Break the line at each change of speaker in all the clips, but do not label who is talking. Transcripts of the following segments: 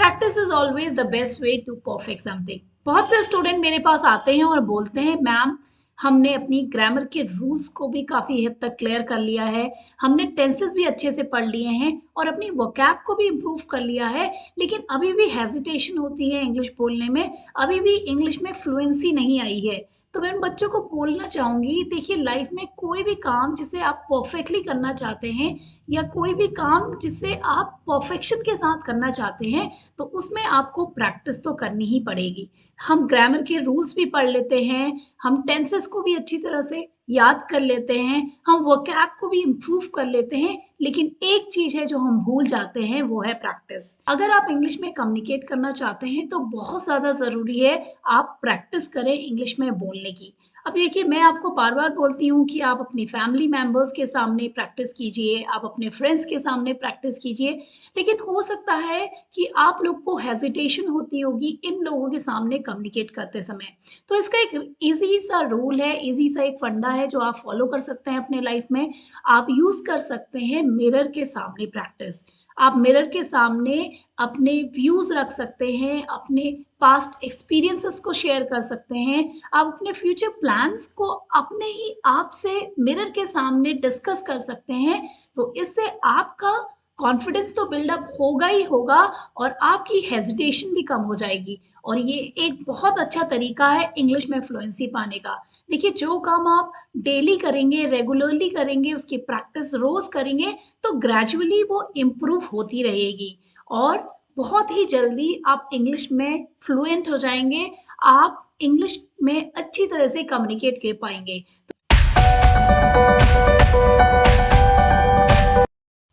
Practice is always the best way to perfect something. बहुत से student मेरे पास आते हैं और बोलते हैं मैम हमने अपनी ग्रामर के रूल्स को भी काफ़ी हद तक क्लियर कर लिया है, हमने टेंसेस भी अच्छे से पढ़ लिए हैं और अपनी वोकैब को भी इम्प्रूव कर लिया है, लेकिन अभी भी हेजिटेशन होती है इंग्लिश बोलने में, अभी भी इंग्लिश में फ्लुएंसी नहीं आई है। तो मैं उन बच्चों को बोलना चाहूँगी, देखिए लाइफ में कोई भी काम जिसे आप परफेक्टली करना चाहते हैं या कोई भी काम जिसे आप परफेक्शन के साथ करना चाहते हैं, तो उसमें आपको प्रैक्टिस तो करनी ही पड़ेगी। हम ग्रामर के रूल्स भी पढ़ लेते हैं, हम टेंसेस को भी अच्छी तरह से याद कर लेते हैं, हम वोकैब को भी इम्प्रूव कर लेते हैं, लेकिन एक चीज़ है जो हम भूल जाते हैं, वो है प्रैक्टिस। अगर आप इंग्लिश में कम्युनिकेट करना चाहते हैं तो बहुत ज़्यादा ज़रूरी है आप प्रैक्टिस करें इंग्लिश में बोलने की। अब देखिए मैं आपको बार-बार बोलती हूँ कि आप अपनी फैमिली मेंबर्स के सामने प्रैक्टिस कीजिए, आप अपने फ्रेंड्स के सामने प्रैक्टिस कीजिए, लेकिन हो सकता है कि आप लोग को हेजिटेशन होती होगी इन लोगों के सामने कम्युनिकेट करते समय। तो इसका एक ईज़ी सा रूल है, ईज़ी सा एक फंडा है जो आप फॉलो कर सकते हैं अपने लाइफ में। आप यूज़ कर सकते हैं मिरर के सामने प्रैक्टिस। आप मिरर के सामने अपने व्यूज़ रख सकते हैं, अपने पास्ट एक्सपीरियंसेस को शेयर कर सकते हैं, आप अपने फ्यूचर प्लान्स को अपने ही आप से मिरर के सामने डिस्कस कर सकते हैं। तो इससे आपका कॉन्फिडेंस तो बिल्डअप होगा ही होगा और आपकी हेजिटेशन भी कम हो जाएगी और ये एक बहुत अच्छा तरीका है इंग्लिश में फ्लुएंसी पाने का। देखिए जो काम आप डेली करेंगे, रेगुलरली करेंगे, उसकी प्रैक्टिस रोज़ करेंगे, तो ग्रेजुअली वो इम्प्रूव होती रहेगी और बहुत ही जल्दी आप इंग्लिश में फ्लुएंट हो जाएँगे, आप इंग्लिश में अच्छी तरह से कम्युनिकेट कर पाएँगे।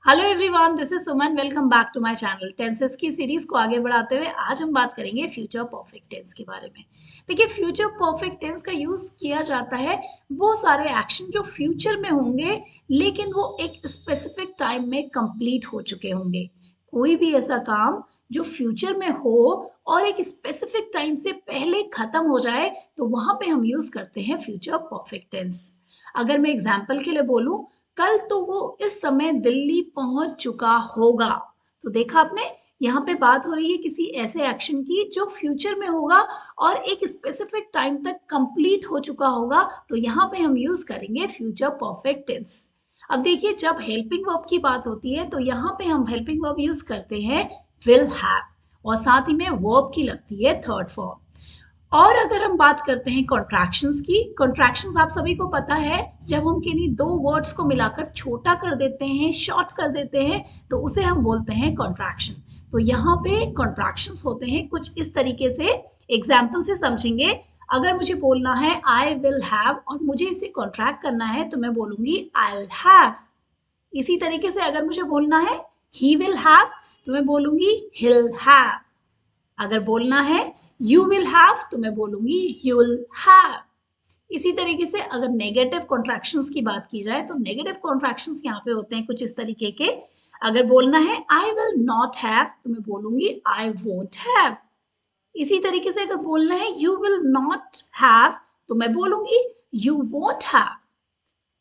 Hello everyone, this is Suman. Welcome back to my channel. Tenses की सीरीज को आगे बढ़ाते हुए आज हम बात करेंगे फ्यूचर परफेक्ट टेंस के बारे में। देखिए फ्यूचर परफेक्ट टेंस का यूज किया जाता है वो सारे एक्शन जो फ्यूचर में होंगे लेकिन वो एक स्पेसिफिक टाइम में कंप्लीट हो चुके होंगे। कोई भी ऐसा काम जो फ्यूचर में हो और एक स्पेसिफिक टाइम से पहले खत्म हो जाए तो वहां पे हम यूज करते हैं फ्यूचर परफेक्ट टेंस। अगर मैं एग्जाम्पल के लिए बोलूं, कल तो वो इस समय दिल्ली पहुंच चुका होगा। तो देखा आपने, यहाँ पे बात हो रही है किसी ऐसे एक्शन की जो फ्यूचर में होगा और एक स्पेसिफिक टाइम तक कंप्लीट हो चुका होगा, तो यहाँ पे हम यूज करेंगे फ्यूचर परफेक्ट टेंस। अब देखिए जब हेल्पिंग वर्ब की बात होती है तो यहाँ पे हम हेल्पिंग वर्ब यूज करते हैं विल हैव और साथ ही में वर्ब की लगती है थर्ड फॉर्म। और अगर हम बात करते हैं कॉन्ट्रैक्शंस की, कॉन्ट्रैक्शंस आप सभी को पता है जब हम किन्हीं दो वर्ड्स को मिलाकर छोटा कर देते हैं, शॉर्ट कर देते हैं, तो उसे हम बोलते हैं कॉन्ट्रैक्शन। तो यहाँ पे कॉन्ट्रैक्शंस होते हैं कुछ इस तरीके से, एग्जाम्पल से समझेंगे। अगर मुझे बोलना है आई विल हैव और मुझे इसे कॉन्ट्रैक्ट करना है तो मैं बोलूंगी आई विल हैव। इसी तरीके से अगर मुझे बोलना है ही विल हैव तो मैं बोलूंगी हिल हैव। अगर बोलना है यू विल हैव तो मैं बोलूंगी यू विल हैव। इसी तरीके से अगर नेगेटिव कॉन्ट्रैक्शंस की बात की जाए तो नेगेटिव कॉन्ट्रैक्शंस यहाँ पे होते हैं कुछ इस तरीके के। अगर बोलना है आई विल नॉट हैव तो मैं बोलूंगी आई वोंट हैव। इसी तरीके से अगर बोलना है यू विल नॉट हैव तो मैं बोलूंगी you won't have.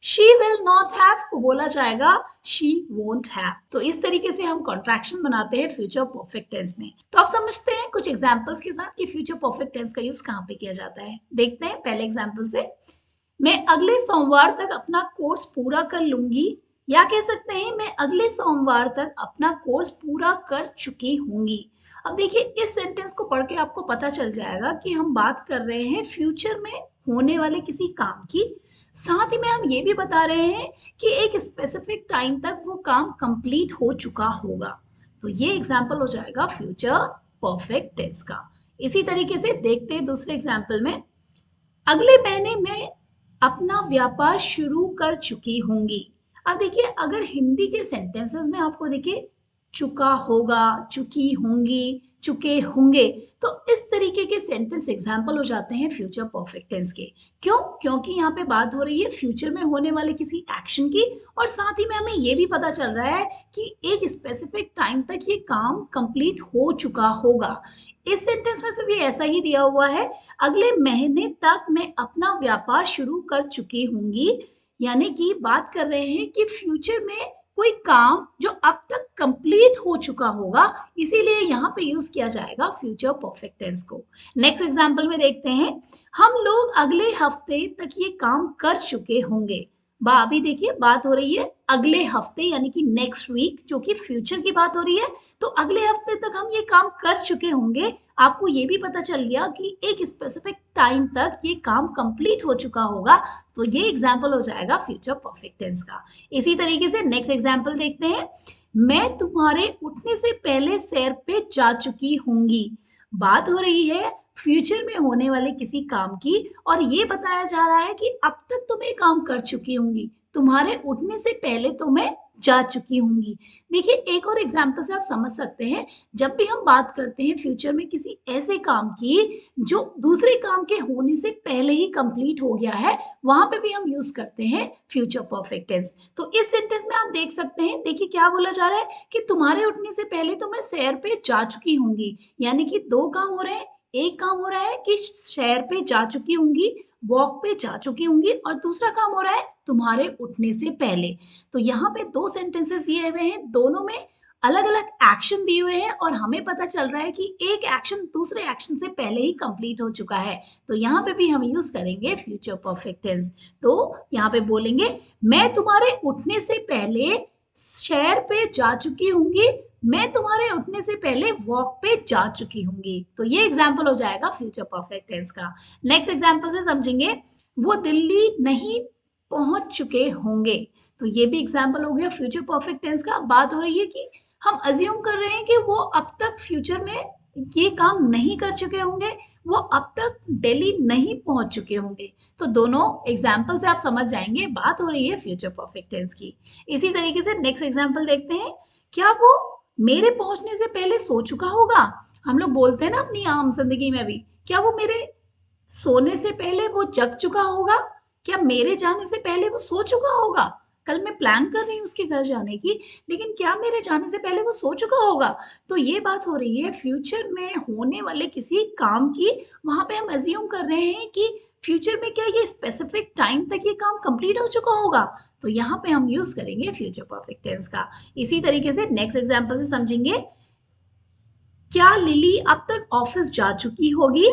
She will not have को बोला जाएगा शी वोंट हैव। तो इस तरीके से हम कॉन्ट्रैक्शन बनाते हैं फ्यूचर परफेक्ट टेंस में। तो आप समझते हैं कुछ एग्जांपल्स के साथ कि फ्यूचर परफेक्ट टेंस का यूज कहाँ पे किया जाता है। देखते हैं पहले एग्जांपल से। मैं अगले सोमवार तक अपना कोर्स पूरा कर लूंगी, या कह सकते हैं मैं अगले सोमवार तक अपना कोर्स पूरा कर चुकी होंगी। अब देखिए इस सेंटेंस को पढ़ के आपको पता चल जाएगा कि हम बात कर रहे हैं फ्यूचर में होने वाले किसी काम की, साथ ही में हम ये भी बता रहे हैं कि एक स्पेसिफिक टाइम तक वो काम कंप्लीट हो चुका होगा। तो ये एग्जाम्पल हो जाएगा फ्यूचर परफेक्ट टेंस का। इसी तरीके से देखते हैं दूसरे एग्जाम्पल में। अगले महीने में अपना व्यापार शुरू कर चुकी होंगी। अब देखिए अगर हिंदी के सेंटेंसेस में आपको देखिए चुका होगा, चुकी होंगी, चुके होंगे, तो इस तरीके के सेंटेंस एग्जाम्पल हो जाते हैं फ्यूचर परफेक्ट टेंस के। क्यों? क्योंकि यहाँ पे बात हो रही है फ्यूचर में होने वाले किसी एक्शन की और साथ ही में हमें ये भी पता चल रहा है कि एक स्पेसिफिक टाइम तक ये काम कंप्लीट हो चुका होगा। इस सेंटेंस में सिर्फ ये ऐसा ही दिया हुआ है, अगले महीने तक मैं अपना व्यापार शुरू कर चुकी होंगी, यानी कि बात कर रहे हैं कि फ्यूचर में कोई काम जो अब तक कंप्लीट हो चुका होगा, इसीलिए यहाँ पे यूज किया जाएगा फ्यूचर परफेक्ट टेंस को। नेक्स्ट एग्जांपल में देखते हैं, हम लोग अगले हफ्ते तक ये काम कर चुके होंगे। अभी देखिए बात हो रही है अगले हफ्ते यानी कि नेक्स्ट वीक, जो कि फ्यूचर की बात हो रही है। तो अगले हफ्ते तक हम ये काम कर चुके होंगे। आपको ये भी पता चल गया कि एक स्पेसिफिक टाइम तक ये काम कंप्लीट हो चुका होगा, तो ये एग्जाम्पल हो जाएगा फ्यूचर परफेक्ट टेंस का। इसी तरीके से नेक्स्ट एग्जाम्पल देखते हैं, मैं तुम्हारे उठने से पहले सैर पे जा चुकी होंगी। बात हो रही है फ्यूचर में होने वाले किसी काम की, और ये बताया जा रहा है कि अब तक तुम ये काम कर चुकी होंगी, तुम्हारे उठने से पहले तो मैं जा चुकी होंगी। देखिए एक और एग्जाम्पल से आप समझ सकते हैं, जब भी हम बात करते हैं फ्यूचर में किसी ऐसे काम की जो दूसरे काम के होने से पहले ही कंप्लीट हो गया है, वहां पे भी हम यूज करते हैं फ्यूचर परफेक्ट टेंस। तो इस सेंटेंस में आप देख सकते हैं, देखिए क्या बोला जा रहा है कि तुम्हारे उठने से पहले तो मैं सैर पे जा चुकी होंगी, यानी कि दो काम हो रहे हैं। एक काम हो रहा है कि सैर पे जा चुकी होंगी, वॉक पे जा चुकी होंगी, और दूसरा काम हो रहा है तुम्हारे उठने से पहले। तो यहाँ पे दो सेंटेंसेस दिए हुए हैं, दोनों में अलग अलग एक्शन दिए हुए हैं, और हमें पता चल रहा है कि एक एक्शन दूसरे एक्शन से पहले ही कंप्लीट हो चुका है। तो यहाँ पे भी हम यूज करेंगे फ्यूचर परफेक्ट टेंस। तो यहाँ पे बोलेंगे, मैं तुम्हारे उठने से पहले सैर पे जा चुकी होंगी, मैं तुम्हारे उठने से पहले वॉक पे जा चुकी होंगी। तो ये एग्जाम्पल हो जाएगा फ्यूचर परफेक्ट टेंस का। नेक्स्ट एग्जाम्पल से समझेंगे, वो दिल्ली नहीं पहुंच चुके होंगे। तो ये भी एग्जाम्पल हो गया फ्यूचर परफेक्ट टेंस का। बात हो रही है कि हम अज्यूम कर रहे हैं कि वो अब तक फ्यूचर में ये काम नहीं कर चुके होंगे, वो अब तक दिल्ली नहीं पहुंच चुके होंगे। तो दोनों एग्जाम्पल से आप समझ जाएंगे बात हो रही है फ्यूचर परफेक्ट टेंस की। इसी तरीके से नेक्स्ट एग्जाम्पल देखते हैं, क्या वो मेरे पहुंचने से पहले सो चुका होगा। हम लोग बोलते हैं ना अपनी आम जिंदगी में भी, क्या वो मेरे सोने से पहले वो जग चुका होगा, क्या मेरे जाने से पहले वो सो चुका होगा। कल मैं प्लान कर रही हूँ उसके घर जाने की, लेकिन क्या मेरे जाने से पहले वो सो चुका होगा। तो ये बात हो रही है फ्यूचर में होने वाले किसी काम की। वहां पे हम अज्यूम कर रहे हैं कि फ्यूचर में क्या ये स्पेसिफिक टाइम तक ये काम कंप्लीट हो चुका होगा। तो यहाँ पे हम यूज करेंगे फ्यूचर परफेक्ट टेंस का। इसी तरीके से नेक्स्ट एग्जाम्पल से समझेंगे, क्या लिली अब तक ऑफिस जा चुकी होगी।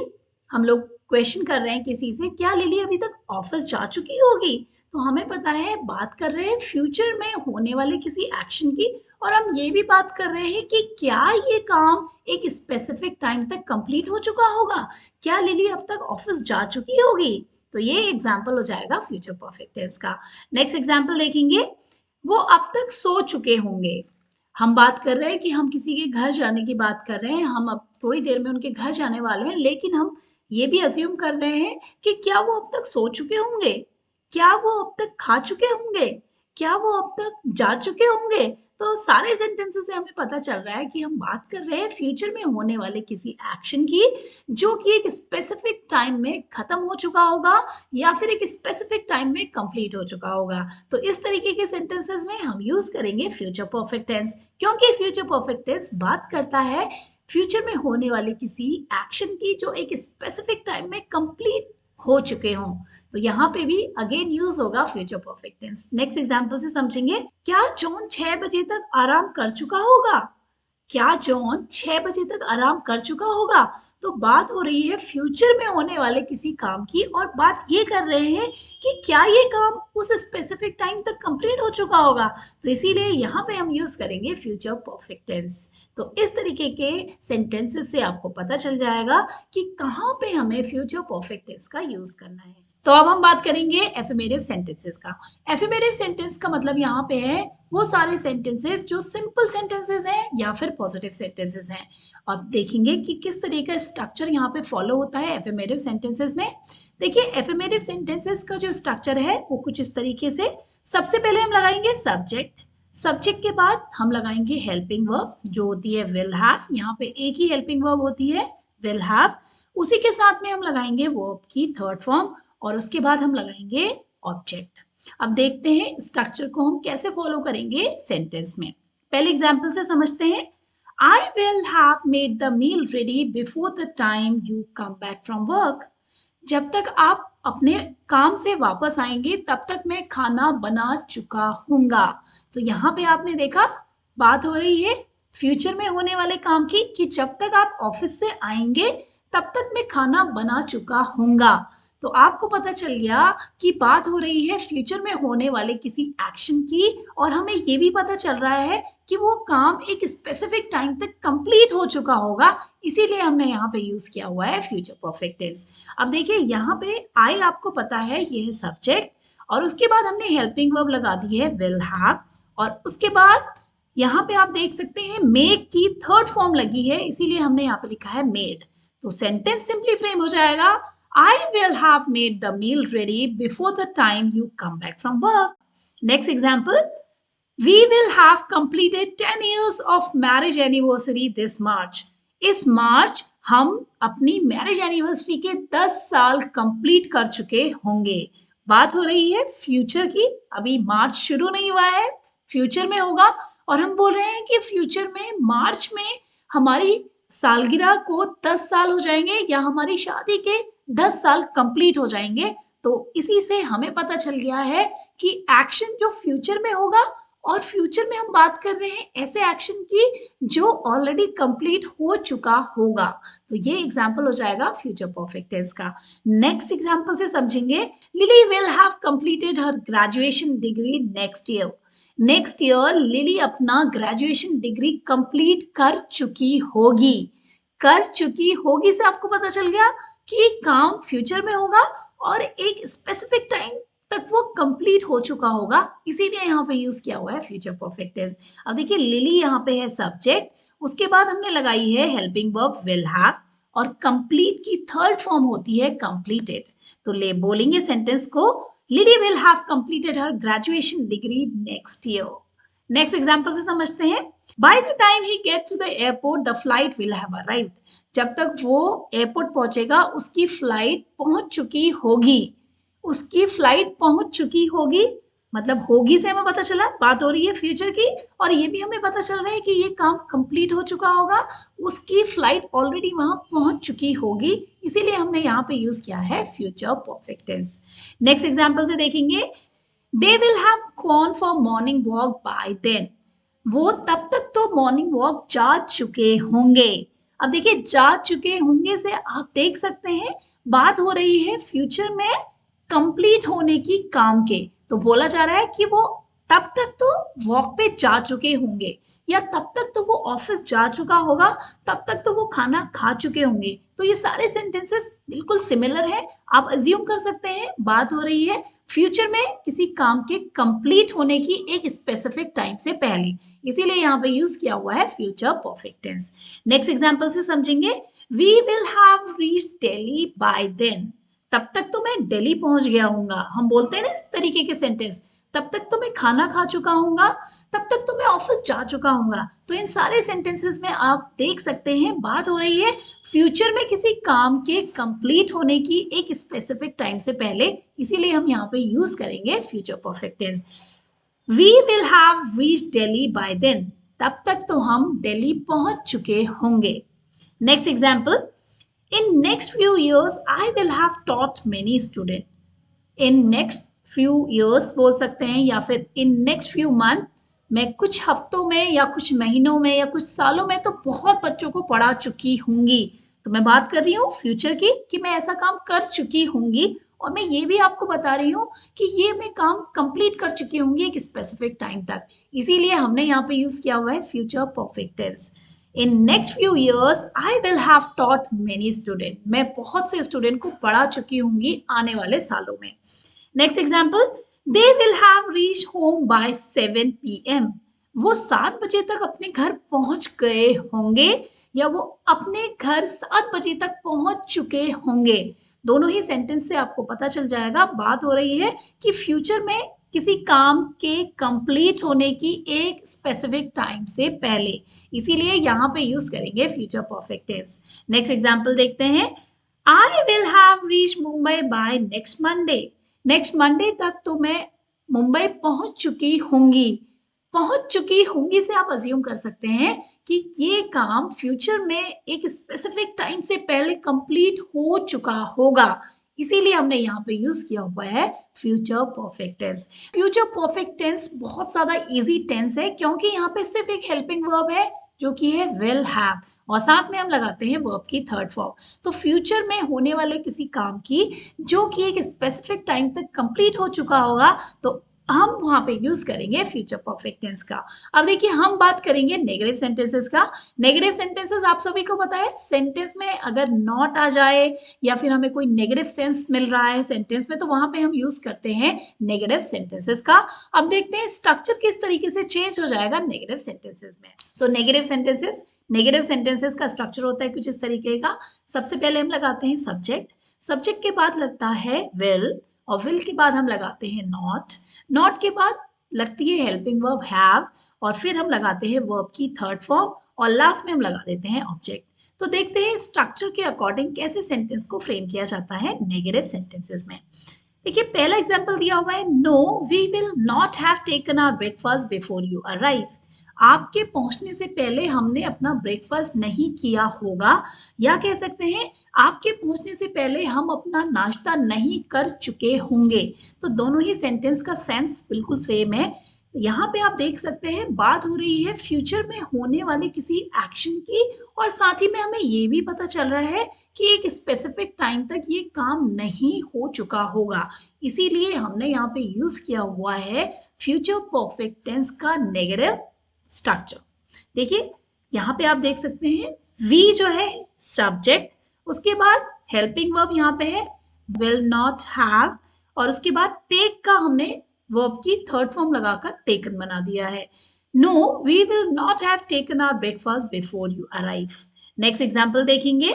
हम लोग क्वेश्चन कर रहे हैं किसी से, क्या लिली अभी तक ऑफिस जा चुकी होगी। तो हमें पता है बात कर रहे हैं फ्यूचर में होने वाले किसी एक्शन की, और हम ये भी बात कर रहे हैं कि क्या ये काम एक स्पेसिफिक टाइम तक कंप्लीट हो चुका होगा, क्या लिली अब तक ऑफिस जा चुकी होगी। तो ये एग्जाम्पल हो जाएगा फ्यूचर परफेक्ट टेंस का। नेक्स्ट एग्जाम्पल देखेंगे, वो अब तक सो चुके होंगे। हम बात कर रहे हैं कि हम किसी के घर जाने की बात कर रहे हैं, हम अब थोड़ी देर में उनके घर जाने वाले हैं, लेकिन हम ये भी अज्यूम कर रहे हैं कि क्या वो अब तक सो चुके होंगे, क्या वो अब तक खा चुके होंगे, क्या वो अब तक जा चुके होंगे। तो सारे सेंटेंसेस से हमें पता चल रहा है कि हम बात कर रहे हैं फ्यूचर में होने वाले किसी एक्शन की, जो कि एक स्पेसिफिक टाइम में खत्म हो चुका होगा या फिर एक स्पेसिफिक टाइम में कंप्लीट हो चुका होगा। तो इस तरीके के सेंटेंसेस में हम यूज करेंगे फ्यूचर परफेक्ट टेंस, क्योंकि फ्यूचर परफेक्ट टेंस बात करता है फ्यूचर में होने वाले किसी एक्शन की जो एक स्पेसिफिक टाइम में कंप्लीट हो चुके हों। तो यहाँ पे भी अगेन यूज होगा future perfect tense. Next example से समझेंगे, क्या जॉन 6 बजे तक आराम कर चुका होगा। क्या जॉन 6 बजे तक आराम कर चुका होगा। तो बात हो रही है फ्यूचर में होने वाले किसी काम की, और बात ये कर रहे हैं कि क्या ये काम उस स्पेसिफिक टाइम तक कंप्लीट हो चुका होगा। तो इसीलिए यहाँ पे हम यूज करेंगे फ्यूचर परफेक्ट टेंस। तो इस तरीके के सेंटेंसेस से आपको पता चल जाएगा कि कहाँ पे हमें फ्यूचर परफेक्ट टेंस का यूज करना है। तो अब हम बात करेंगे एफर्मेटिव सेंटेंसेस का। एफर्मेटिव सेंटेंस का मतलब यहाँ पे है वो सारे सेंटेंसेस जो सिंपल सेंटेंसेस हैं या फिर पॉजिटिव सेंटेंसेस हैं। अब देखेंगे कि किस तरीके का स्ट्रक्चर यहाँ पे फॉलो होता है एफर्मेटिव सेंटेंसेस में। देखिए एफर्मेटिव सेंटेंसेस का जो स्ट्रक्चर है वो कुछ इस तरीके से, सबसे पहले हम लगाएंगे सब्जेक्ट, सब्जेक्ट के बाद हम लगाएंगे हेल्पिंग वर्ब जो होती है विल हैव। यहाँ पे एक ही हेल्पिंग वर्ब होती है विल हैव। उसी के साथ में हम लगाएंगे वर्ब की थर्ड फॉर्म, और उसके बाद हम लगाएंगे ऑब्जेक्ट। अब देखते हैं स्ट्रक्चर को हम कैसे फॉलो करेंगे सेंटेंस में। पहले एग्जांपल से समझते हैं, I will have made the meal ready before the time you come back from work. जब तक आप अपने काम से वापस आएँगे तब तक मैं खाना बना चुका हूँगा। तो यहाँ पे आपने देखा बात हो रही है फ्यूचर में होने वाले काम की कि जब तक आप ऑफिस से आएँगे तब तक मैं खाना बना चुका हूँगा। तो आपको पता चल गया कि बात हो रही है फ्यूचर में होने वाले किसी एक्शन की और हमें ये भी पता चल रहा है कि वो काम एक स्पेसिफिक टाइम तक कंप्लीट हो चुका होगा, इसीलिए हमने यहाँ पे यूज किया हुआ है फ्यूचर परफेक्ट टेंस। अब देखिए यहाँ पे आई आपको पता है ये है सब्जेक्ट और उसके बाद हमने हेल्पिंग वर्ब लगा दी है विल हैव और उसके बाद यहाँ पे आप देख सकते हैं मेक की थर्ड फॉर्म लगी है, इसीलिए हमने यहाँ पे लिखा है मेड। तो सेंटेंस सिंपली फ्रेम हो जाएगा I will have made the meal ready before the time you come back from work. Next example, we will have completed 10 years of marriage anniversary this March. इस मार्च हम अपनी marriage anniversary के 10 साल complete कर चुके होंगे। बात हो रही है फ्यूचर की, अभी मार्च शुरू नहीं हुआ है, फ्यूचर में होगा और हम बोल रहे हैं कि फ्यूचर में मार्च में हमारी सालगिरह को 10 साल हो जाएंगे या हमारी शादी के 10 साल कंप्लीट हो जाएंगे। तो इसी से हमें पता चल गया है कि एक्शन जो फ्यूचर में होगा और फ्यूचर में हम बात कर रहे हैं ऐसे एक्शन की जो ऑलरेडी कंप्लीट हो चुका होगा। तो ये एग्जांपल हो जाएगा फ्यूचर परफेक्ट टेंस का। नेक्स्ट एग्जांपल से समझेंगे, lily will have completed her graduation degree next year. Next year lily अपना ग्रेजुएशन डिग्री कंप्लीट कर चुकी होगी। कर चुकी होगी से आपको पता चल गया कि काम फ्यूचर में होगा और एक स्पेसिफिक टाइम तक वो कंप्लीट हो चुका होगा, इसीलिए यहाँ पे यूज किया हुआ है फ्यूचर परफेक्ट टेंस। अब देखिए लिली यहाँ पे है सब्जेक्ट, उसके बाद हमने लगाई है हेल्पिंग वर्ब विल हैव और कंप्लीट की थर्ड फॉर्म होती है कंप्लीटेड। तो ले बोलेंगे सेंटेंस को, Lily will have completed her graduation degree next year. Next example से समझते हैं, by the time he get to the airport the flight will have arrived. जब तक वो एयरपोर्ट पहुंचेगा उसकी फ्लाइट पहुंच चुकी होगी। उसकी फ्लाइट पहुंच चुकी होगी मतलब होगी से हमें पता चला बात हो रही है फ्यूचर की और ये भी हमें पता चल रहा है कि ये काम कंप्लीट हो चुका होगा, उसकी फ्लाइट ऑलरेडी वहां पहुंच चुकी होगी, इसीलिए हमने यहाँ पे यूज किया है future perfect tense. Next example से देखेंगे, they will have gone for morning walk by then. वो तब तक तो मॉर्निंग वॉक जा चुके होंगे। अब देखिए जा चुके होंगे से आप देख सकते हैं बात हो रही है फ्यूचर में कंप्लीट होने की काम के। तो बोला जा रहा है कि वो तब तक तो वॉक पे जा चुके होंगे या तब तक तो वो ऑफिस जा चुका होगा, तब तक तो वो खाना खा चुके होंगे। तो ये सारे सेंटेंसेस बिल्कुल सिमिलर है, आप अज्यूम कर सकते हैं बात हो रही है फ्यूचर में किसी काम के कंप्लीट होने की एक स्पेसिफिक टाइम से पहले, इसीलिए यहाँ पे यूज किया हुआ है future perfect tense. Next example से समझेंगे, we will have reached Delhi by then. तब तक तो मैं दिल्ली पहुंच गया हूँगा, हम बोलते हैं ना इस तरीके के सेंटेंस, तब तक तो मैं खाना खा चुका हूँगा, तब तक तो मैं ऑफिस जा चुका हूँगा। तो इन सारे सेंटेंसेस में आप देख सकते हैं बात हो रही है फ्यूचर में किसी काम के कंप्लीट होने की एक स्पेसिफिक टाइम से पहले, इसीलिए हम यहाँ पे यूज करेंगे future perfect tense. We will have reached Delhi by then. तब तक तो हम दिल्ली पहुंच चुके होंगे। Next example, in next few years I will have taught many students. in next few years बोल सकते हैं या फिर in next few month, मैं कुछ हफ्तों में या कुछ महीनों में या कुछ सालों में तो बहुत बच्चों को पढ़ा चुकी होंगी। तो मैं बात कर रही हूँ फ्यूचर की कि मैं ऐसा काम कर चुकी होंगी और मैं ये भी आपको बता रही हूँ कि ये मैं काम कंप्लीट कर चुकी होंगी एक स्पेसिफिक टाइम तक, इसीलिए हमने यहाँ पे यूज किया हुआ है future perfect tense. In next few years, I will have taught many students. मैं बहुत से स्टूडेंट को पढ़ा चुकी होंगी आने वाले सालों में। Next example, they will have reached home by 7 p.m. वो 7 बजे तक अपने घर पहुंच गए होंगे या वो अपने घर 7 बजे तक पहुंच चुके होंगे। दोनों ही सेंटेंस से आपको पता चल जाएगा बात हो रही है कि फ्यूचर में किसी काम के कंप्लीट होने की एक स्पेसिफिक टाइम से पहले, इसीलिए यहाँ पे यूज करेंगे future perfect tense. Next example देखते हैं, I will have reach Mumbai by next Monday. Next Monday तक तो मैं मुंबई पहुंच चुकी होंगी। पहुंच चुकी होंगी से आप अज्यूम कर सकते हैं कि ये काम फ्यूचर में एक स्पेसिफिक टाइम से पहले कंप्लीट हो चुका होगा, इसीलिए हमने यहाँ पे यूज किया हुआ है future perfect tense. Future perfect tense बहुत ज्यादा इजी टेंस है क्योंकि यहाँ पे सिर्फ एक हेल्पिंग वर्ब है जो कि है विल हैव, और साथ में हम लगाते हैं वर्ब की थर्ड फॉर्म। तो फ्यूचर में होने वाले किसी काम की जो कि एक स्पेसिफिक टाइम तक कंप्लीट हो चुका होगा तो हम वहां पे यूज करेंगे फ्यूचर परफेक्ट टेंस का। अब देखिए हम बात करेंगे नेगेटिव सेंटेंसेस का। नेगेटिव सेंटेंसेस आप सभी को पता है, सेंटेंस में अगर नॉट आ जाए या फिर हमें कोई नेगेटिव सेंस मिल रहा है सेंटेंस में तो वहां पे हम यूज करते हैं नेगेटिव सेंटेंसेस का। अब देखते हैं स्ट्रक्चर किस तरीके से चेंज हो जाएगा नेगेटिव सेंटेंसेस में। सो नेगेटिव सेंटेंसेस का स्ट्रक्चर होता है कुछ इस तरीके का। सबसे पहले हम लगाते हैं सब्जेक्ट, सब्जेक्ट के बाद लगता है विल, और विल के बाद हम लगाते हैं नॉट, नॉट के बाद लगती है हेल्पिंग वर्ब हैव, और फिर हम लगाते हैं वर्ब की थर्ड फॉर्म, और लास्ट में हम लगा देते हैं ऑब्जेक्ट। तो देखते हैं स्ट्रक्चर के अकॉर्डिंग कैसे सेंटेंस को फ्रेम किया जाता है नेगेटिव सेंटेंसेस में। देखिए पहला एग्जांपल दिया हुआ है, no we will not have taken our breakfast before you arrive. आपके पहुंचने से पहले हमने अपना ब्रेकफास्ट नहीं किया होगा, या कह सकते हैं आपके पहुंचने से पहले हम अपना नाश्ता नहीं कर चुके होंगे। तो दोनों ही सेंटेंस का सेंस बिल्कुल सेम है। यहाँ पे आप देख सकते हैं बात हो रही है फ्यूचर में होने वाले किसी एक्शन की, और साथ ही में हमें ये भी पता चल रहा है कि एक स्पेसिफिक टाइम तक ये काम नहीं हो चुका होगा। इसीलिए हमने यहाँ पे यूज किया हुआ है फ्यूचर परफेक्ट टेंस का नेगेटिव स्ट्रक्चर। देखिए यहाँ पे आप देख सकते हैं वी जो है सब्जेक्ट, उसके बाद हेल्पिंग वर्ब यहाँ पे है विल नॉट हैव, और उसके बाद टेक का हमने वर्ब की थर्ड फॉर्म लगाकर टेकन बना दिया है। No we will not have taken our breakfast before you arrive. Next example देखेंगे,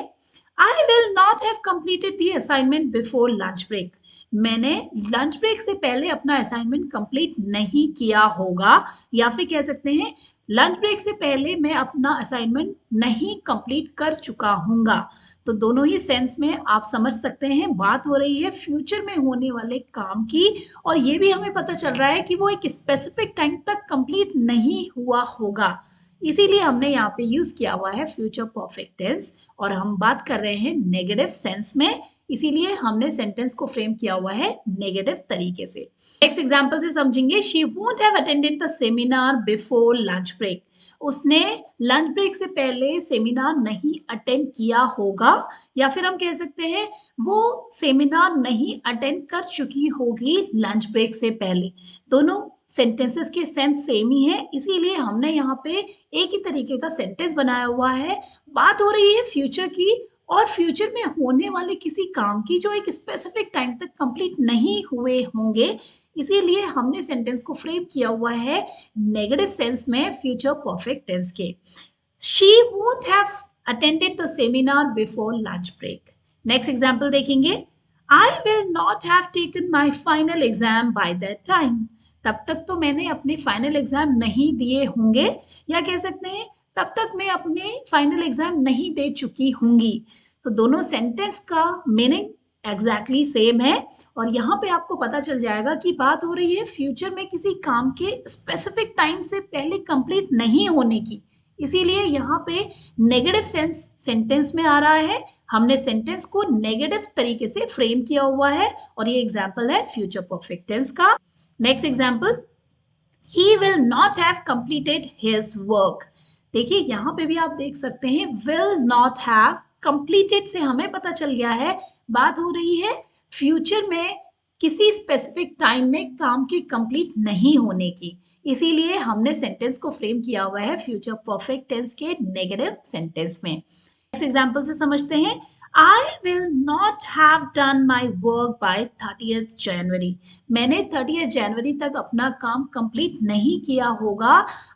I will not have completed the assignment before lunch break. मैंने लंच ब्रेक से पहले अपना असाइनमेंट कंप्लीट नहीं किया होगा, या फिर कह सकते हैं लंच ब्रेक से पहले मैं अपना असाइनमेंट नहीं कंप्लीट कर चुका हूँगा। तो दोनों ही सेंस में आप समझ सकते हैं बात हो रही है फ्यूचर में होने वाले काम की, और ये भी हमें पता चल रहा है कि वो एक स्पेसिफिक टाइम तक कंप्लीट नहीं हुआ होगा। इसीलिए हमने यहाँ पे यूज किया हुआ है फ्यूचर परफेक्ट टेंस, और हम बात कर रहे हैं नेगेटिव सेंस में, इसीलिए हमने सेंटेंस को फ्रेम किया हुआ है नेगेटिव तरीके से। नेक्स्ट एग्जांपल से समझेंगे, she won't have attended the seminar before lunch break. उसने लंच ब्रेक से पहले सेमिनार नहीं अटेंड किया होगा, या फिर हम कह सकते हैं वो सेमिनार नहीं अटेंड कर चुकी होगी लंच ब्रेक से पहले। दोनों सेंटेंसेस के सेंस सेम ही है, इसीलिए हमने यहाँ पे एक ही तरीके का सेंटेंस बनाया हुआ है। बात हो रही है फ्यूचर की, और फ्यूचर में होने वाले किसी काम की जो एक स्पेसिफिक टाइम तक कंप्लीट नहीं हुए होंगे, इसीलिए हमने सेंटेंस को फ्रेम किया हुआ है नेगेटिव सेंस में फ्यूचर परफेक्ट टेंस के। She won't have attended the seminar before lunch break. Next example देखेंगे, I will not have taken my final exam by that time. तब तक तो मैंने अपने फाइनल एग्जाम नहीं दिए होंगे, या कह सकते हैं तब तक मैं अपने फाइनल एग्जाम नहीं दे चुकी होंगी। तो दोनों सेंटेंस का मीनिंग एग्जैक्टली सेम है, और यहाँ पे आपको पता चल जाएगा कि बात हो रही है फ्यूचर में किसी काम के स्पेसिफिक टाइम से पहले कंप्लीट नहीं होने की। इसीलिए यहाँ पे नेगेटिव सेंस सेंटेंस में आ रहा है। हमने सेंटेंस को नेगेटिव तरीके से फ्रेम किया हुआ है, और ये एग्जाम्पल है फ्यूचर परफेक्ट टेंस का। Next example, he will not have completed his work. देखिए यहाँ पे भी आप देख सकते हैं विल नॉट हैव, कंप्लीटेड से हमें पता चल गया है बात हो रही है फ्यूचर में किसी स्पेसिफिक टाइम में काम के कंप्लीट नहीं होने की। इसीलिए हमने सेंटेंस को फ्रेम किया हुआ है फ्यूचर परफेक्ट टेंस के नेगेटिव सेंटेंस में। नेक्स्ट एग्जांपल से समझते हैं, I will not have done my work by 30th January. मैंने 30th जनवरी तक अपना काम कंप्लीट नहीं किया होगा।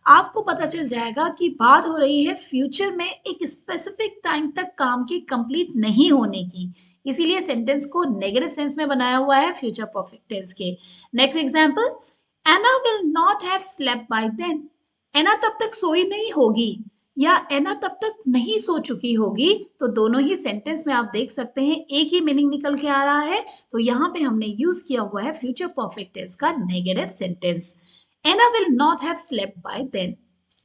आपको पता चल जाएगा कि बात हो रही है फ्यूचर में एक स्पेसिफिक टाइम तक काम के कंप्लीट नहीं होने की। इसीलिए सेंटेंस को नेगेटिव सेंस में बनाया हुआ है फ्यूचर परफेक्ट टेंस के। Next example, Anna will not have slept by then. एना तब तक सोई नहीं होगी, या एना तब तक नहीं सो चुकी होगी। तो दोनों ही सेंटेंस में आप देख सकते हैं एक ही मीनिंग निकल के आ रहा है। तो यहाँ पे हमने यूज किया हुआ है फ्यूचर परफेक्ट टेंस का negative sentence. Anna will not have slept by then.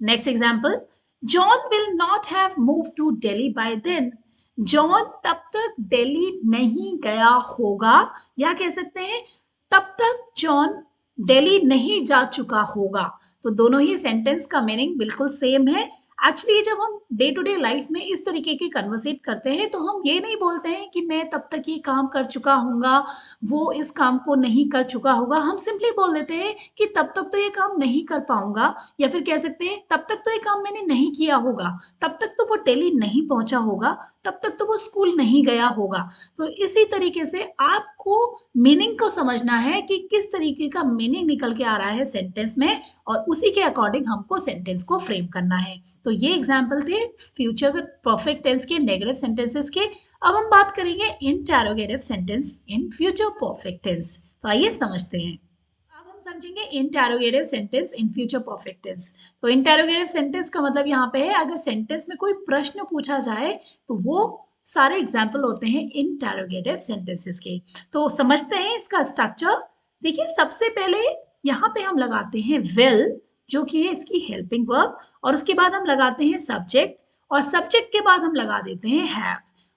Next example, John will not have moved to Delhi by then. John तब तक दिल्ली नहीं गया होगा, या कह सकते हैं तब तक जॉन दिल्ली नहीं जा चुका होगा। तो दोनों ही सेंटेंस का मीनिंग बिल्कुल सेम है। एक्चुअली जब हम डे टू डे लाइफ में इस तरीके के कन्वर्सेट करते हैं तो हम ये नहीं बोलते हैं कि मैं तब तक ये काम कर चुका हूँगा, वो इस काम को नहीं कर चुका होगा। हम सिंपली बोल देते हैं कि तब तक तो ये काम नहीं कर पाऊंगा, या फिर कह सकते हैं तब तक तो ये काम मैंने नहीं किया होगा, तब तक तो वो दिल्ली नहीं पहुंचा होगा, तब तक तो वो स्कूल नहीं गया होगा। तो इसी तरीके से आपको मीनिंग को समझना है कि किस तरीके का मीनिंग निकल के आ रहा है सेंटेंस में, और उसी के अकॉर्डिंग हमको सेंटेंस को फ्रेम करना है। तो ये एग्जाम्पल थे फ्यूचर परफेक्ट टेंस के नेगेटिव सेंटेंसेस के। अब हम बात करेंगे interrogative sentence in future perfect tense. तो आइए समझते हैं। अब हम समझेंगे interrogative sentence in future perfect tense. तो इंटेरोगेटिव सेंटेंस का मतलब यहाँ पे है अगर सेंटेंस में कोई प्रश्न पूछा जाए तो वो सारे एग्जाम्पल होते हैं इंटेरोगेटिव सेंटेंसेस के। तो समझते हैं इसका स्ट्रक्चर। देखिए सबसे पहले यहाँ पे हम लगाते हैं विल, जो कि है इसकी हेल्पिंग वर्ब, और उसके बाद हम लगाते हैं सब्जेक्ट, और सब्जेक्ट के बाद हम लगा देते हैं हैव,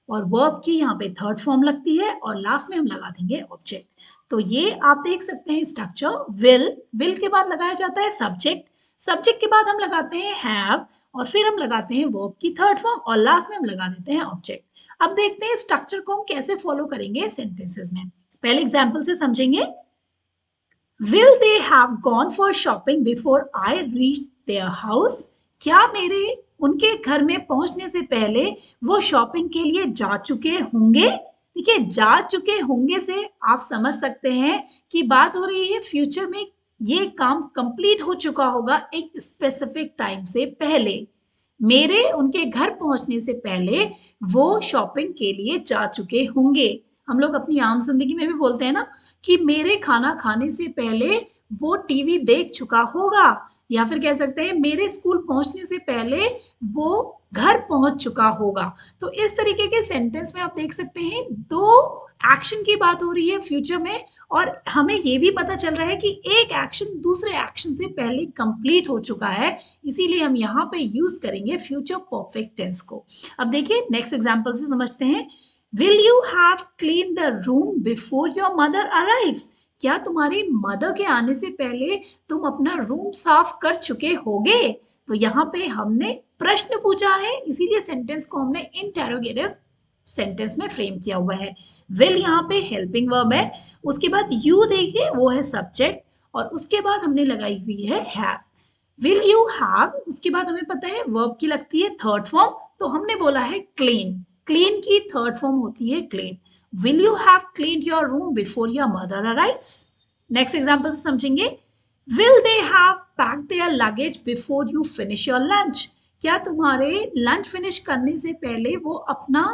और वर्ब की यहाँ पे थर्ड फॉर्म लगती है, और लास्ट में हम लगा देंगे ऑब्जेक्ट। तो ये आप देख सकते हैं स्ट्रक्चर। विल के बाद लगाया जाता है सब्जेक्ट, सब्जेक्ट के बाद हम लगाते हैं हैव, और फिर हम लगाते हैं वर्ब की थर्ड फॉर्म, और लास्ट में हम लगा देते हैं ऑब्जेक्ट। अब देखते हैं स्ट्रक्चर को हम कैसे फॉलो करेंगे सेंटेंसेस में। पहले एग्जाम्पल से समझेंगे। Will they have gone for shopping before I reached their house? क्या मेरे उनके घर में पहुंचने से पहले वो शॉपिंग के लिए जा चुके होंगे? देखिए जा चुके होंगे से आप समझ सकते हैं कि बात हो रही है फ्यूचर में, ये काम कंप्लीट हो चुका होगा एक स्पेसिफिक टाइम से पहले। मेरे उनके घर पहुंचने से पहले वो शॉपिंग के लिए जा चुके होंगे। हम लोग अपनी आम जिंदगी में भी बोलते हैं ना कि मेरे खाना खाने से पहले वो टीवी देख चुका होगा, या फिर कह सकते हैं मेरे स्कूल पहुंचने से पहले वो घर पहुंच चुका होगा। तो इस तरीके के सेंटेंस में आप देख सकते हैं दो एक्शन की बात हो रही है फ्यूचर में, और हमें ये भी पता चल रहा है कि एक एक्शन दूसरे एक्शन से पहले कंप्लीट हो चुका है, इसीलिए हम यहाँ पे यूज करेंगे फ्यूचर परफेक्ट टेंस को। अब देखिए नेक्स्ट एग्जांपल से समझते हैं। Will you have cleaned the room before your mother arrives? क्या तुम्हारी मदर के आने से पहले तुम अपना रूम साफ कर चुके होगे? तो यहाँ पे हमने प्रश्न पूछा है, इसीलिए सेंटेंस को हमने इंटेरोगेटिव सेंटेंस में फ्रेम किया हुआ है। विल यहाँ पे हेल्पिंग वर्ब है, उसके बाद यू देखिए वो है सब्जेक्ट, और उसके बाद हमने लगाई हुई है हैव। विल यू हैव, उसके बाद हमें पता है वर्ब की लगती है थर्ड फॉर्म, तो हमने बोला है क्लीन। क्लीन की थर्ड फॉर्म होती है clean. Will you have cleaned your room before your mother arrives? Next example से समझेंगे। Will they have packed their luggage before you finish your lunch? क्या तुम्हारे लंच फिनिश करने से पहले वो अपना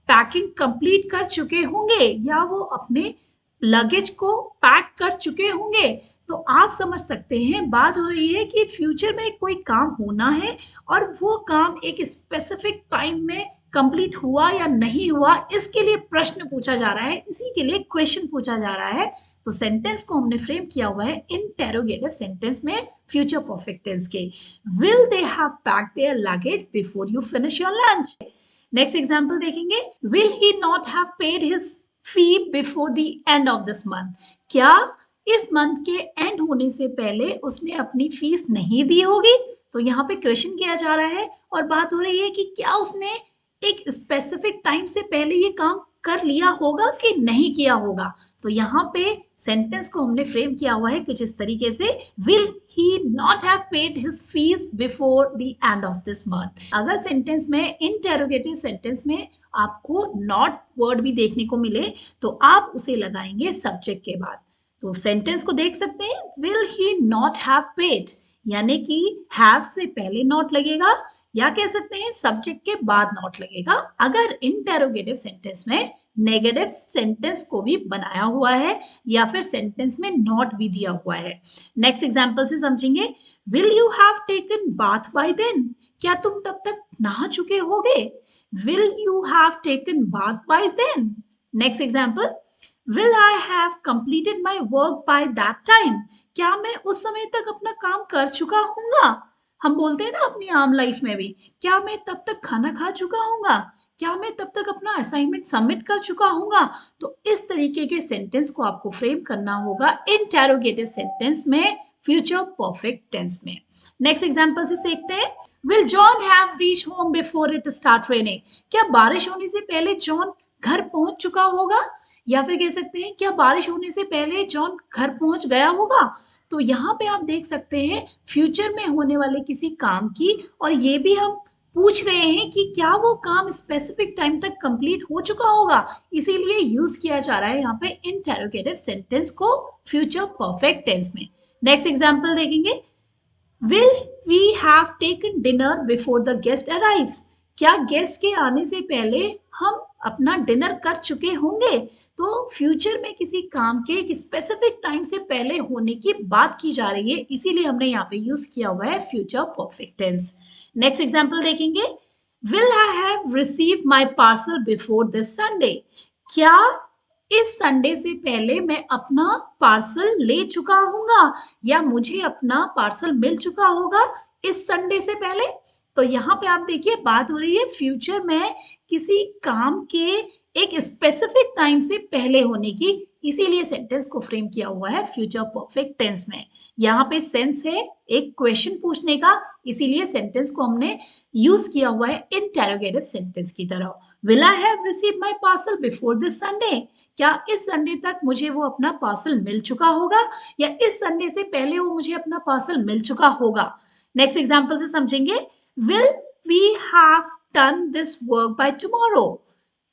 पैकिंग कंप्लीट कर चुके होंगे, या वो अपने लगेज को पैक कर चुके होंगे? तो आप समझ सकते हैं बात हो रही है कि फ्यूचर में कोई काम होना है, और वो काम एक स्पेसिफिक टाइम में कंप्लीट हुआ या नहीं हुआ, इसके लिए प्रश्न पूछा जा रहा है, इसी के लिए क्वेश्चन पूछा जा रहा है। तो सेंटेंस को हमने फ्रेम किया हुआ है इंटेरोगेटिव सेंटेंस में फ्यूचर परफेक्ट टेंस के। Will they have packed their luggage before you finish your lunch? Next example देखेंगे। Will he not have paid his fee before the end of this month? क्या इस month के and होने से पहले उसने अपनी फीस नहीं दी होगी? तो यहाँ पे क्वेश्चन किया जा रहा है, और बात हो रही है कि क्या उसने एक स्पेसिफिक टाइम से पहले ये काम कर लिया होगा कि नहीं किया होगा। तो यहाँ पे सेंटेंस को हमने फ्रेम किया हुआ है कुछ इस तरीके से। Will he not have paid his fees before the end of this month? अगर सेंटेंस में इंटेरोगेटिव सेंटेंस में आपको नॉट वर्ड भी देखने को मिले तो आप उसे लगाएंगे सब्जेक्ट के बाद। तो सेंटेंस को देख सकते हैं। Will he not have paid, यानी कि हैव से पहले नॉट लगेगा, या कह सकते हैं सब्जेक्ट के बाद नॉट लगेगा। अगर इंटेरोगेटिव सेंटेंस में नेगेटिव सेंटेंस को भी बनाया हुआ है, या फिर सेंटेंस में नॉट भी दिया हुआ है। नेक्स्ट एग्जांपल से समझेंगे। Will you have taken bath by then? क्या तुम तब तक नहा चुके होगे? Will you have taken bath by then? Next example. Will I have completed my work by that time? क्या मैं उस समय तक अपना काम कर चुका हूँगा? हम बोलते हैं ना अपनी आम लाइफ में भी, क्या मैं तब तक खाना खा चुका हूँगा? क्या मैं तब तक अपना असाइनमेंट सबमिट कर चुका हूँगा? तो इस तरीके के सेंटेंस को आपको फ्रेम करना होगा इंटेरोगेटिव सेंटेंस में, फ्यूचर परफेक्ट टेंस में। नेक्स्ट एग्जांपल से देखते हैं, will John have reach home before it start raining? क्या बारिश होने से पहले जॉन घर पहुंच चुका होगा? या फिर कह सकते हैं, क्या बारिश होने से पहले जॉन घर पहुंच गया होगा? तो यहाँ पे आप देख सकते हैं फ्यूचर में होने वाले किसी काम की, और ये भी हम पूछ रहे हैं कि क्या वो काम स्पेसिफिक टाइम तक कंप्लीट हो चुका होगा, इसीलिए यूज किया जा रहा है यहाँ पे इंटेरोगेटिव सेंटेंस को फ्यूचर परफेक्ट टेंस में। नेक्स्ट एग्जांपल देखेंगे, will we have taken dinner before the guest arrives? क्या गेस्ट के आने से पहले हम अपना डिनर कर चुके होंगे? तो फ्यूचर में किसी काम के एक स्पेसिफिक टाइम से पहले होने की बात की जा रही है, इसीलिए हमने यहाँ पे यूज किया हुआ है future perfect tense. Next example देखेंगे, will I have received my parcel before this Sunday? क्या इस संडे से पहले मैं अपना पार्सल ले चुका हूँगा, या मुझे अपना पार्सल मिल चुका होगा इस संडे से पहले? तो यहाँ पे आप देखिए बात हो रही है फ्यूचर में किसी काम के एक स्पेसिफिक टाइम से पहले होने की, इसीलिए सेंटेंस को फ्रेम किया हुआ है फ्यूचर परफेक्ट टेंस में। यहाँ पे सेंस है एक क्वेश्चन पूछने का, इसीलिए सेंटेंस को हमने यूज किया हुआ है इंटेरोगेटिव सेंटेंस की तरह। Will I have receive my parcel before this Sunday? क्या इस संडे तक मुझे वो अपना पार्सल मिल चुका होगा, या इस संडे से पहले वो मुझे अपना पार्सल मिल चुका होगा? नेक्स्ट एग्जाम्पल से समझेंगे, will we have done this work by tomorrow?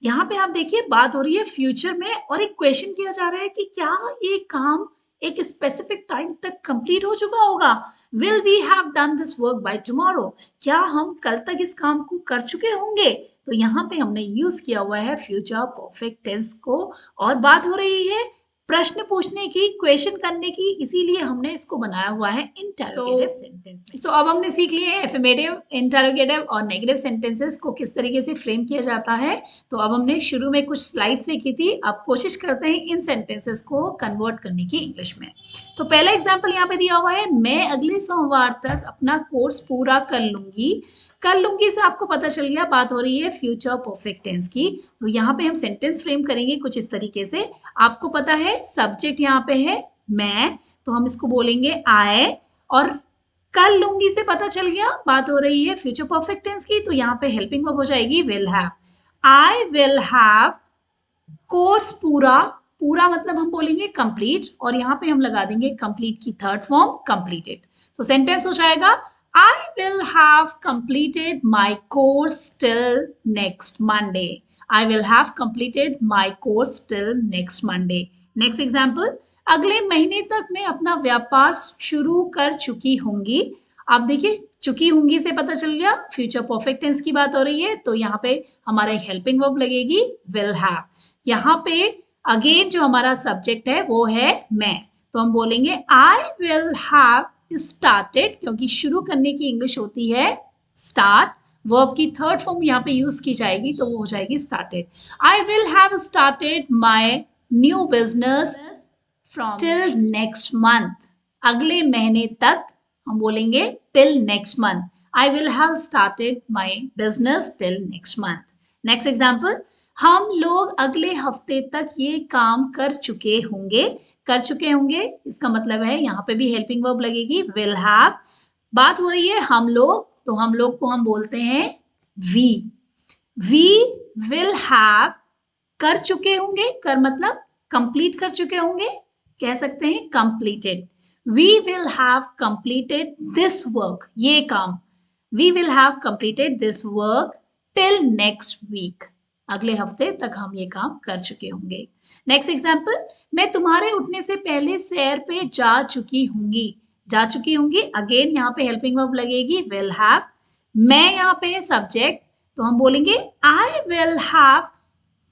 यहाँ पे आप देखिए बात हो रही है फ्यूचर में, और एक क्वेश्चन किया जा रहा है कि क्या ये काम एक स्पेसिफिक टाइम तक कंप्लीट हो चुका होगा। Will we have done this work by tomorrow? क्या हम कल तक इस काम को कर चुके होंगे? तो यहाँ पे हमने यूज किया हुआ है फ्यूचर परफेक्ट टेंस को, और बात हो रही है प्रश्न पूछने की, क्वेश्चन करने की, इसीलिए हमने इसको बनाया हुआ है इंटेरोगेटिव सेंटेंस में। तो अब हमने सीख लिए एफर्मेटिव, इंटेरोगेटिव और नेगेटिव सेंटेंसेस को किस तरीके से फ्रेम किया जाता है। तो अब हमने शुरू में कुछ स्लाइड्स देखी थी, अब कोशिश करते हैं इन सेंटेंसेस को कन्वर्ट करने की इंग्लिश में। तो पहला एग्जाम्पल यहाँ पे दिया हुआ है, मैं अगले सोमवार तक अपना कोर्स पूरा कर लूंगी। कर लूंगी से आपको पता चल गया बात हो रही है फ्यूचर परफेक्ट टेंस की। तो यहाँ पे हम सेंटेंस फ्रेम करेंगे कुछ इस तरीके से। आपको पता है सब्जेक्ट यहाँ पे है मैं, तो हम इसको बोलेंगे आई, और कर लूंगी से पता चल गया बात हो रही है फ्यूचर परफेक्ट टेंस की, तो यहाँ पे हेल्पिंग वर्ब हो जाएगी will have. I will have course पूरा, पूरा मतलब हम बोलेंगे कंप्लीट, और यहाँ पे हम लगा देंगे कंप्लीट की थर्ड फॉर्म कंप्लीटेड। तो सेंटेंस हो जाएगा, I will have completed my course till next Monday. I will have completed my course till next Monday. Next example, अगले महीने तक मैं अपना व्यापार शुरू कर चुकी होंगी। आप देखिए चुकी होंगी से पता चल गया फ्यूचर परफेक्ट टेंस की बात हो रही है, तो यहाँ पे हमारा एक हेल्पिंग वर्ब लगेगी विल हैव। यहाँ पे अगेन जो हमारा सब्जेक्ट है वो है मैं, तो हम बोलेंगे आई विल हैव स्टार्टेड, क्योंकि शुरू करने की इंग्लिश होती है स्टार्ट, वर्ब की थर्ड फॉर्म यहाँ पे यूज की जाएगी, तो वो हो जाएगी started. I will have started my new business from till next month. अगले महीने तक हम बोलेंगे till next month. I will have started my business till next month. Next example, हम लोग अगले हफ्ते तक ये काम कर चुके होंगे। कर चुके होंगे इसका मतलब है यहाँ पे भी हेल्पिंग वर्ब लगेगी विल हैव। बात हो रही है हम लोग, तो हम लोग को हम बोलते हैं वी। वी विल हैव कर चुके होंगे, कर मतलब कंप्लीट कर चुके होंगे, कह सकते हैं completed. We will have completed this work, ये काम। We will have completed this work till next week, अगले हफ्ते तक हम ये काम कर चुके होंगे। नेक्स्ट एग्जाम्पल, मैं तुम्हारे उठने से पहले सैर पे जा चुकी होंगी। जा चुकी होंगी अगेन यहाँ पे हेल्पिंग वर्ब लगेगी विल हैव। मैं यहाँ पे सब्जेक्ट, तो हम बोलेंगे आई विल हैव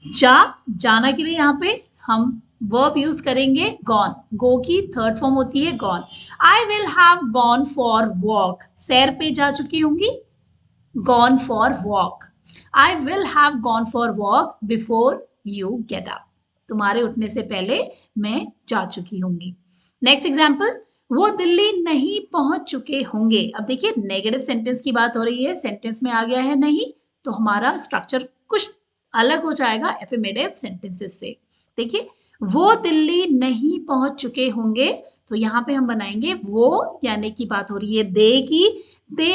जाना के लिए यहाँ पे हम वर्ब यूज करेंगे गॉन। गो की थर्ड फॉर्म होती है gone. I will have gone for walk, सैर पे जा चुकी होंगी, gone for walk. I will have gone for walk before you get up. तुम्हारे उठने से पहले मैं जा चुकी होंगी। नेक्स्ट एग्जाम्पल, वो दिल्ली नहीं पहुंच चुके होंगे। अब देखिए नेगेटिव सेंटेंस की बात हो रही है, सेंटेंस में आ गया है नहीं, तो हमारा स्ट्रक्चर कुछ अलग हो जाएगा एफर्मेटिव सेंटेंसेस से। देखिए वो दिल्ली नहीं पहुंच चुके होंगे, तो यहाँ पे हम बनाएंगे वो, यानी कि बात हो रही है दे की, they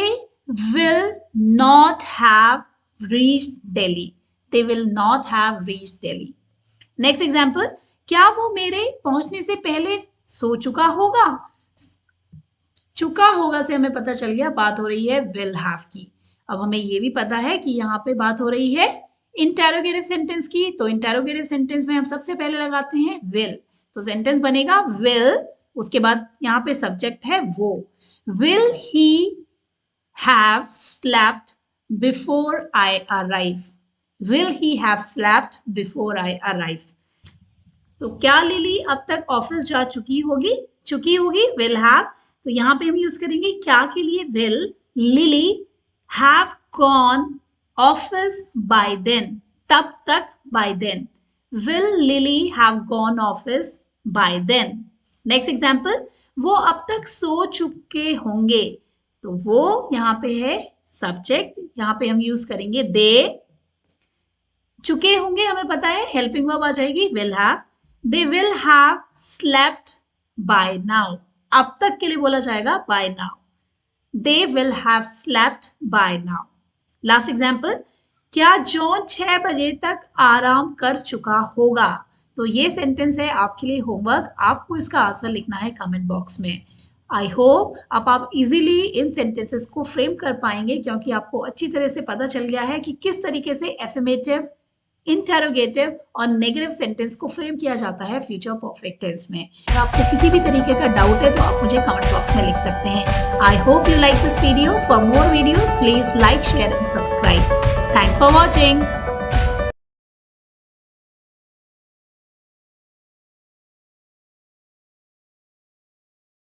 will not have reached Delhi, they will not have reached Delhi. Next example, क्या वो मेरे पहुंचने से पहले सो चुका होगा। चुका होगा से हमें पता चल गया बात हो रही है विल हैव की। अब हमें ये भी पता है कि यहाँ पे बात हो रही है इंटेरोगेटिव सेंटेंस की, तो इंटेरोगेटिव सेंटेंस में हम सबसे पहले लगाते हैं विल, तो सेंटेंस बनेगा विल, उसके बाद यहाँ पे सब्जेक्ट है वो। Will he have slept before I arrive, will he have slept before I arrive. तो क्या लिली अब तक ऑफिस जा चुकी होगी विल हैव, तो यहाँ पे हम यूज करेंगे क्या के लिए will, Lily have gone office by then, तब तक by then, will Lily have gone office by then. Next example, वो अब तक सो चुके होंगे, तो वो यहाँ पे है सब्जेक्ट, यहाँ पे हम यूज करेंगे दे। चुके होंगे हमें पता है हेल्पिंग वर्ब आ जाएगी will have, they will have slept by now, अब तक के लिए बोला जाएगा by now, they will have slept by now. Last example, क्या जॉन 6 बजे तक आराम कर चुका होगा, तो ये सेंटेंस है आपके लिए होमवर्क, आपको इसका आंसर लिखना है कमेंट बॉक्स में। आई होप आप इजीली इन सेंटेंसेस को फ्रेम कर पाएंगे, क्योंकि आपको अच्छी तरह से पता चल गया है कि किस तरीके से एफर्मेटिव, इंटेरोगेटिव और नेगेटिव सेंटेंस को फ्रेम किया जाता है फ्यूचर परफेक्ट टेंस में। अगर आपको किसी भी तरीके का डाउट है तो आप मुझे कमेंट बॉक्स में लिख सकते हैं। I hope you like this video. For more videos please like, share and subscribe. Thanks for watching.